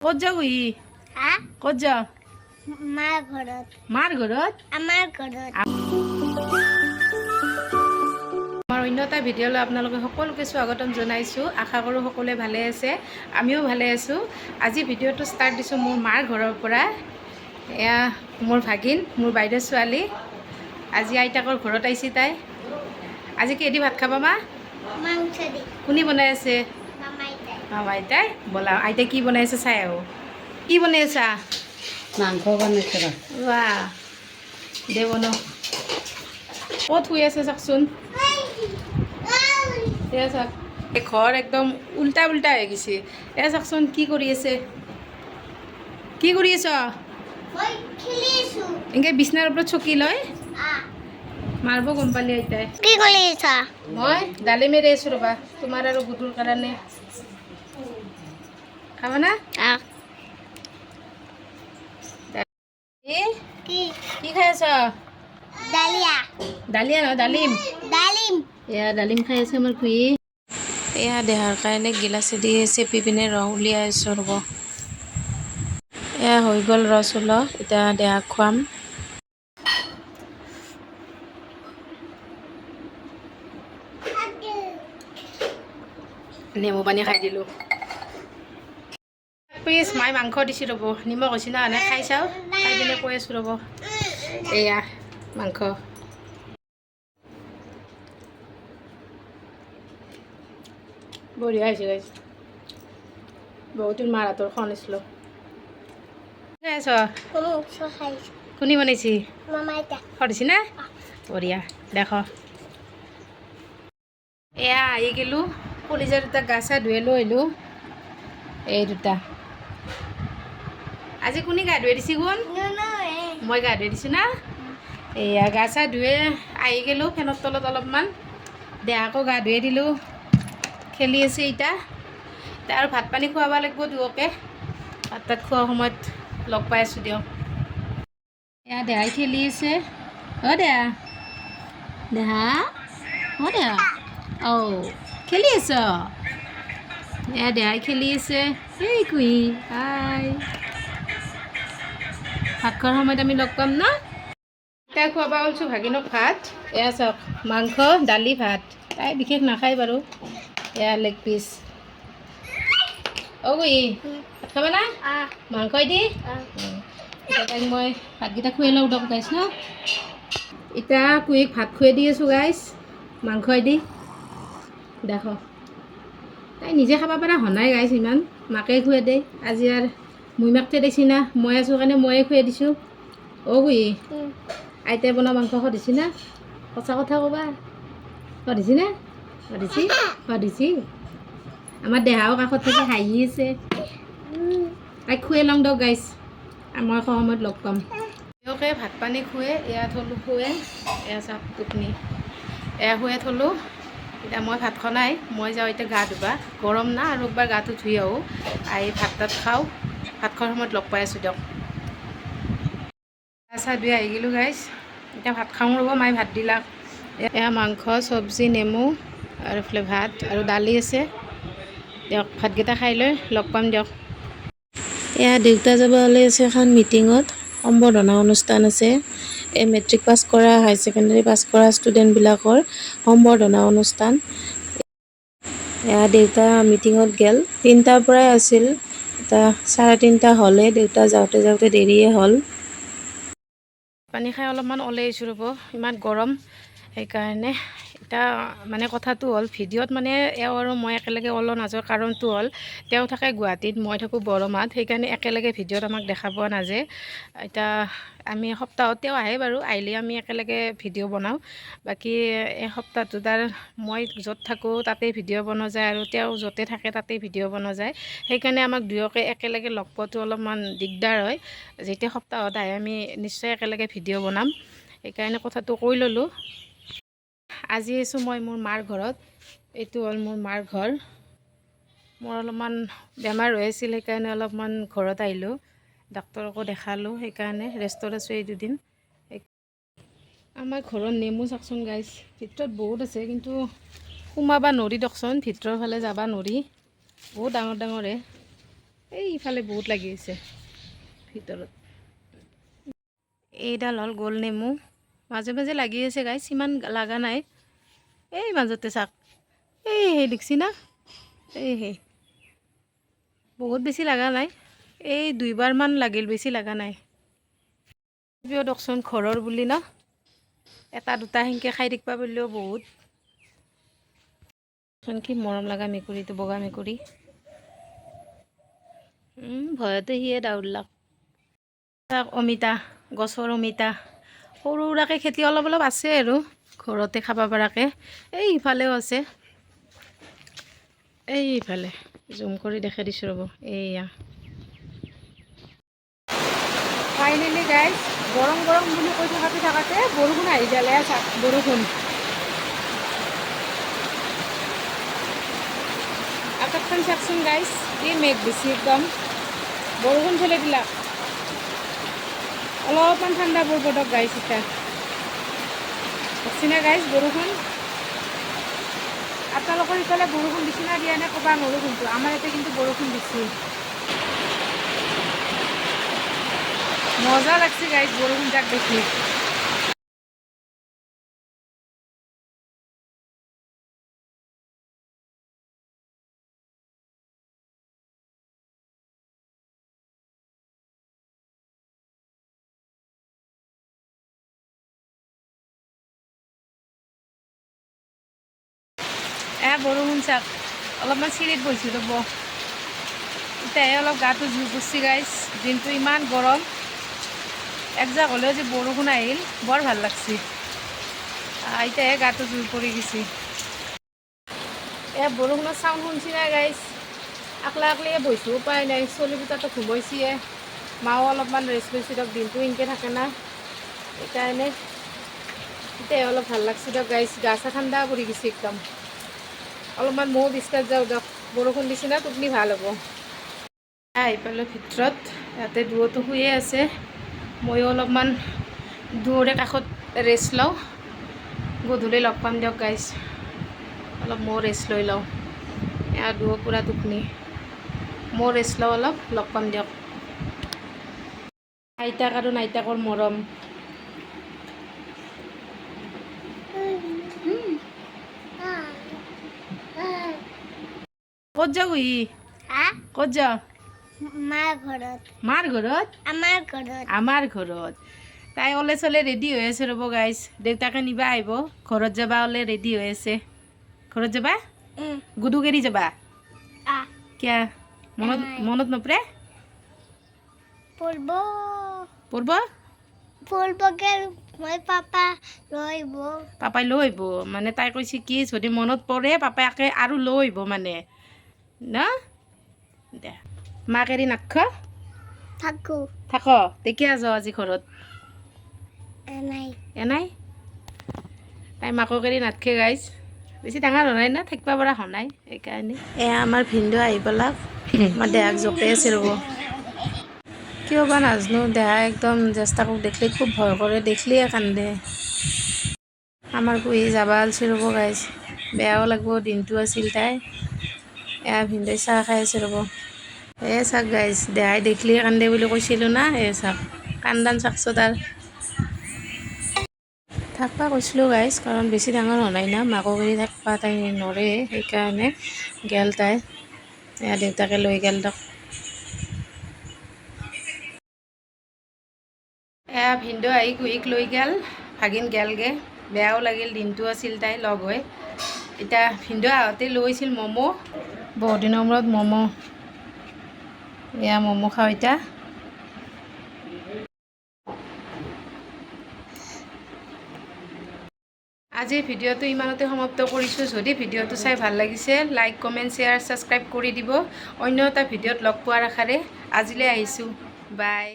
ক'ত যাবি? হা? ক'ত যা? মাৰ ঘৰত। মাৰ ঘৰত? আমাৰ ঘৰত। আমাৰ অন্য এটা ভিডিঅ'লৈ আপোনালোকে সকলোকে স্বাগতম জনাইছোঁ। আশা কৰোঁ সকলোৱে ভালে আছে, আমিও ভালে আছোঁ। আজি ভিডিঅ'টো ষ্টাৰ্ট দিছোঁ মোৰ মাৰ ঘৰৰ পৰা। এয়া মোৰ ভাগিন, মোৰ বাইদেউৰ ছোৱালী। আজি আইতাকৰ ঘৰত আহিছে তাই। আজি কিহেদি ভাত খাবা মা? মাংস দি। কোনে বনাই আছে? আইতাই বলা। আইতাই কি বনাই আছে চাই আহোঁ। কি বনাই আছা? মাংস বনাইছে ৰ। বাহ দে বনাও। ক'ত শুই আছে চাওকচোন। এয়া চাওক, ঘৰ একদম উল্টা উল্টা হৈ গৈছে। এয়া চাওকচোন কি কৰি আছে। কি কৰি আছ? মই খেলি আছো। এনেকৈ বিচনাৰ ওপৰত চকী লয় মাৰিব গম পালি আইতাই। কি কৰি আছা? মই দালি মেৰি আছোঁ ৰ'বা, তোমাৰ আৰু গুডুৰ কাৰণে। খাবা না? কি? কি খাই আছ? ডালিয়া। ডালিয়া নহয়, ডালিম। ডালিম। এয়া ডালিম খাই আছে আমাৰ খুৰী। এয়া দেহাৰ কাৰণে গিলাচেদি চেপি পিনে ৰস উলিয়াই আছোঁ ৰ'ব। এয়া হৈ গ'ল ৰস ওলোৱা, এতিয়া দেহাক খুৱাম। নেমু পানী খাই দিলোঁ। প্লিজ মায়ে মাংস দিছোঁ ৰ'ব, নিমখ হৈছে না এনে খাই চাওঁ, খাই পিনে কৈ আছোঁ ৰ'ব। এয়া মাংস। বঢ়িয়া হৈছে গাইছ। বহুত দিন মাৰ হাতৰ খোৱা নাছিলোঁ। খাই আছ? খাইছো। কোনে বনাইছি? মামাইতা। সৰিছি না? বঢ়িয়া দেখ। এয়া আহি গ'লোঁ, কলিজা দুটা গা চা ধুই লৈ আহিলোঁ। এই দুটা আজি কোনে গা ধুৱাই দিছে কোন? মই গা ধুৱাই দিছোঁ না? এয়া গা চা ধুৱে আহি গ'লোঁ ফেনৰ তলত অলপমান, দেহাকো গা ধুৱাই দিলোঁ। খেলি আছে এতিয়া আৰু ভাত পানী খুৱাব লাগিব দুয়োকে। ভাত তাত খোৱাৰ সময়ত লগ পাই আছোঁ দিয়ক। এয়া দেহাই খেলি আছে। অ' দেহা, দেহা, অ' দেহা, খেলি আছ? এয়া দেহাই খেলি আছে। এই কুহি হাই, ভাত খোৱাৰ সময়ত আমি লগ পাম ন? এতিয়া খুৱাব ওলছোঁ ভাগিনক ভাত। এয়া চাওক মাংস, দালি, ভাত। তাই বিশেষ নাখায় বাৰু। এয়া লেগ পিচ। অ' কুহি ভাত খাবা না? মাংসই দি এতিয়া তাইক মই ভাতকেইটা খুৱাই লওঁ দিয়ক গাইছ ন। এতিয়া কুহিক ভাত খুৱাই দি আছোঁ গাইছ, মাংসই দি। দেখক তাই নিজে খাব পৰা হোৱা নাই গাইছ ইমান, মাকে খুৱাই দে। আজি আৰু মই মাক দিছি না, মই আছোঁ কাৰণে ময়ে খুৱাই দিছোঁ। অ' কুহি আইতাই বনোৱা মাংস সুধিছি না? সঁচা কথা ক'বা। সুধিছি না? সুধিছি? সুধিছি? আমাৰ দেহাও কাষত থাকি হাঁহি আছে। তাইক খুৱাই লওঁ দিয়ক গাইছ, মই খোৱা সময়ত লগ পাম। তেওঁকে ভাত পানী খুৱাই এয়া থলোঁ খুৱাই, এয়া চাওক টোপনি। এয়া খুৱাই থলোঁ। এতিয়া মই ভাত খোৱা নাই, মই যাওঁ এতিয়া গা ধুবা। গৰম না আৰু একবাৰ গাটো ধুই আহোঁ, আহি ভাত তাত খাওঁ। ভাত খোৱাৰ সময়ত লগ পাই আছোঁ দিয়ক। গা চা ধুই আহি গ'লোঁ গাইছ, এতিয়া ভাত খাওঁ ৰ'ব, মায়ে ভাত দিলাক। এয়া মাংস, চব্জি, নেমু আৰু এইফালে ভাত আৰু দালি আছে। দিয়ক ভাতকেইটা খাই লৈ লগ পাম দিয়ক। এয়া দেউতা যাব ওলাই আছে এখন মিটিঙত, সম্বৰ্ধনা অনুষ্ঠান আছে। এই মেট্ৰিক পাছ কৰা, হাই ছেকেণ্ডেৰী পাছ কৰা ষ্টুডেণ্টবিলাকৰ সম্বৰ্ধনা অনুষ্ঠান। এয়া দেউতা মিটিঙত গ'ল, 3টাৰ পৰাই আছিল, এতিয়া 3:30 হ'লে। দেউতা যাওঁতে যাওঁতে দেৰিয়ে হ'ল। পানী খাই অলপমান ওলাই আহিছোঁ ৰ'ব, ইমান গৰম সেইকাৰণে। এতিয়া মানে কথাটো হ'ল ভিডিঅ'ত মানে এওঁ আৰু মই একেলগে ওলোৱা নাযাওঁ, কাৰণটো হ'ল তেওঁ থাকে গুৱাহাটীত, মই থাকোঁ বৰমাত, সেইকাৰণে একেলগে ভিডিঅ'ত আমাক দেখা পোৱা নাযায়। এতিয়া আমি সপ্তাহত তেওঁ আহে বাৰু, আহিলে আমি একেলগে ভিডিঅ' বনাওঁ। বাকী এই সপ্তাহটোত আৰু মই য'ত থাকোঁ তাতেই ভিডিঅ' বনোৱা যায় আৰু তেওঁ য'তে থাকে তাতেই ভিডিঅ' বনোৱা যায়। সেইকাৰণে আমাক দুয়োকে একেলগে লগ পোৱাটো অলপমান দিগদাৰ হয়। যেতিয়া সপ্তাহত আহে আমি নিশ্চয় একেলগে ভিডিঅ' বনাম, সেইকাৰণে কথাটো কৈ ল'লোঁ। আজি আছোঁ মই মোৰ মাৰ ঘৰত। এইটো হ'ল মোৰ মাৰ ঘৰ। মোৰ অলপমান বেমাৰ হৈ আছিল, সেইকাৰণে অলপমান ঘৰত আহিলোঁ। ডাক্তৰকো দেখালোঁ, সেইকাৰণে ৰেষ্টত আছোঁ এই দুদিন। আমাৰ ঘৰত নেমু চাওকচোন গাইছ, ভিতৰত বহুত আছে কিন্তু সোমাবা নৰি দিয়কচোন, ভিতৰৰ ফালে যাবা নৰি। বহুত ডাঙৰ ডাঙৰে। এই ইফালে বহুত লাগি আছে ভিতৰত। এইডাল হ'ল গোল নেমু, মাজে মাজে লাগি আছে গাইছ, ইমান লগা নাই। এই মাজতে চাক, এই দেখছি না, এই বহুত বেছি লগা নাই, এই 2বাৰমান লাগিল, বেছি লগা নাই। তথাপিও দকচোন ঘৰৰ বুলি ন, এটা দুটা সেনেকৈ খাই থাকিব পাৰিলেও বহুত। কি মৰম লগা মেকুৰীটো, বগা মেকুৰী। ভয়তে সিয়ে দাউৰলাক। অমিতা, গছৰ অমিতা সৰু সুৰাকৈ খেতি অলপ অলপ আছে আৰু ঘৰতে খাব পৰাকৈ। এই ইফালেও আছে, এই ইফালে জুম কৰি দেখাই দিছোঁ ৰ'ব, এইয়া ফাইনেলি গাইজ গৰম গৰম বুলি কৈ থাকোঁতে বৰষুণ আহি যালে। বৰষুণ আকাশখন চাওকচোন গাইজ, কি মেঘ বেছি একদম, বৰষুণ ফেলে দিলাক। অলপমান ঠাণ্ডা পৰিব দিয়ক গাইজ, এতিয়া দেখছিনে গাইজ বৰষুণ। আপোনালোকৰ ইফালে বৰষুণ দিছি না দিয়া নাই ক'ব নোৱাৰোঁ, কিন্তু আমাৰ ইয়াতে কিন্তু বৰষুণ দিছি। মজা লাগছে গাইজ বৰষুণ যাক দেখি। বৰষুণ চাওক, অলপমান চিৰিত বহিছোঁ ৰ'ব, এতিয়াহে অলপ গাটো জুই পৰছি গাইজ। দিনটো ইমান গৰম, একজাক হ'লেও যে বৰষুণ আহিল বৰ ভাল লাগছি। এতিয়াহে গাটো জুই পৰি গৈছে। বৰষুণৰ চাউণ্ড শুনছি না গাইজ, আকলা আকলিয়ে বহিছোঁ, উপায় নাই। চলিকেইটাতো ঘুমাইছিয়ে, মাও অলপমান ৰেষ্ট লৈছোঁ দিয়ক, দিনটো এনেকৈ থাকে না, সেইকাৰণে এতিয়াহে অলপ ভাল লাগছে দিয়ক গাইজ। গা চা ঠাণ্ডা পৰি গৈছে একদম। অলপমান ময়ো বিস্তাত যাওঁ দিয়ক, বৰষুণ দিছে না, টোপনি ভাল হ'ব। আহি পালোঁ ভিতৰত, ইয়াতে দুয়োতো শুয়ে আছে, ময়ো অলপমান দুয়োৰে কাষত ৰেষ্ট লওঁ। গধূলি লগ পাম দিয়ক গাইজ, অলপ ময়ো ৰেষ্ট লৈ লওঁ। এয়া দুয়ো পূৰা টোপনি, ময়ো ৰেষ্ট লওঁ অলপ, লগ পাম দিয়ক। আইতাক আৰু নাইতাকৰ মৰম। ক'ত যাওঁ ই? ক'ত যাওঁ? মাৰ ঘৰত। মাৰ ঘৰত? আমাৰ ঘৰত। আমাৰ ঘৰত। তাই ওলে চলে ৰেডি হৈ আছে ৰ'ব গাইজ, দেউতাকে নিবা আহিব, ঘৰত যাবা ওলে ৰেডি হৈ আছে। ঘৰত যাবা? গুডুক এৰি যাবা? কিয়া মনত নপৰে? পঢ়ব পঢ়ব? পঢ়বকে মই পাপা লৈ আহিব। পাপাই লৈ আহিব মানে, তাই কৈছে কি যদি মনত পৰে পাপাকে আৰু লৈ আহিব মানে ন। দে মাক এৰি নাথখ? থাকো। থাক, দেখিয়া যাওঁ আজি ঘৰত? এনাই তাই মাকক এৰি নাথকে গাইজ, বেছি ডাঙৰ হোৱা নাই না, থাকিব পৰা হোৱা নাই, সেইকাৰণে। এয়া আমাৰ ভিনদেউ আহি পেলাক, আমাৰ দেহাক জপাই আছে ৰ'ব। কিয় বা নাজানো, দেহা একদম জ্যেষ্ঠাকক দেখিলে খুব ভয় কৰে, দেখিলেই কান্দে। আমাৰ পুহি যাবা আলছি ৰ'ব গাইজ, বেয়াও লাগব, দিনটো আছিল তাই। এয়া ভিনদেউ চাহ খাই আছে ৰ'ব। চাক গাইজ, দেহাই দেখিলেই কান্দে বুলি কৈছিলোঁ না, চাক কান্দান চাকছো তাৰ। থাকবা কৈছিলোঁ গাইজ, কাৰণ বেছি ডাঙৰ হোৱা নাই না, মাকক এৰি থাকবা তাই নৰে, সেইকাৰণে গেল তাই। এয়া দেউতাকে লৈ গেল দিয়ক। এয়া ভিনদেউ আহি কুহিক লৈ গেল, ভাগিন গেলগে, বেয়াও লাগিল, দিনটো আছিল তাই লগ হৈ। এতিয়া ভিনদেউ আহোঁতে লৈ আহিছিল ম'ম', বহুত দিনৰ মূৰত ম'ম'। এয়া ম'ম' খাওঁ এতিয়া। আজিৰ ভিডিঅ'টো ইমানতে সমাপ্ত কৰিছোঁ। যদি ভিডিঅ'টো চাই ভাল লাগিছে, লাইক, কমেণ্ট, শ্বেয়াৰ, ছাবস্ক্ৰাইব কৰি দিব। অন্য এটা ভিডিঅ'ত লগ পোৱাৰ আশাৰে আজিলৈ আহিছোঁ, বাই।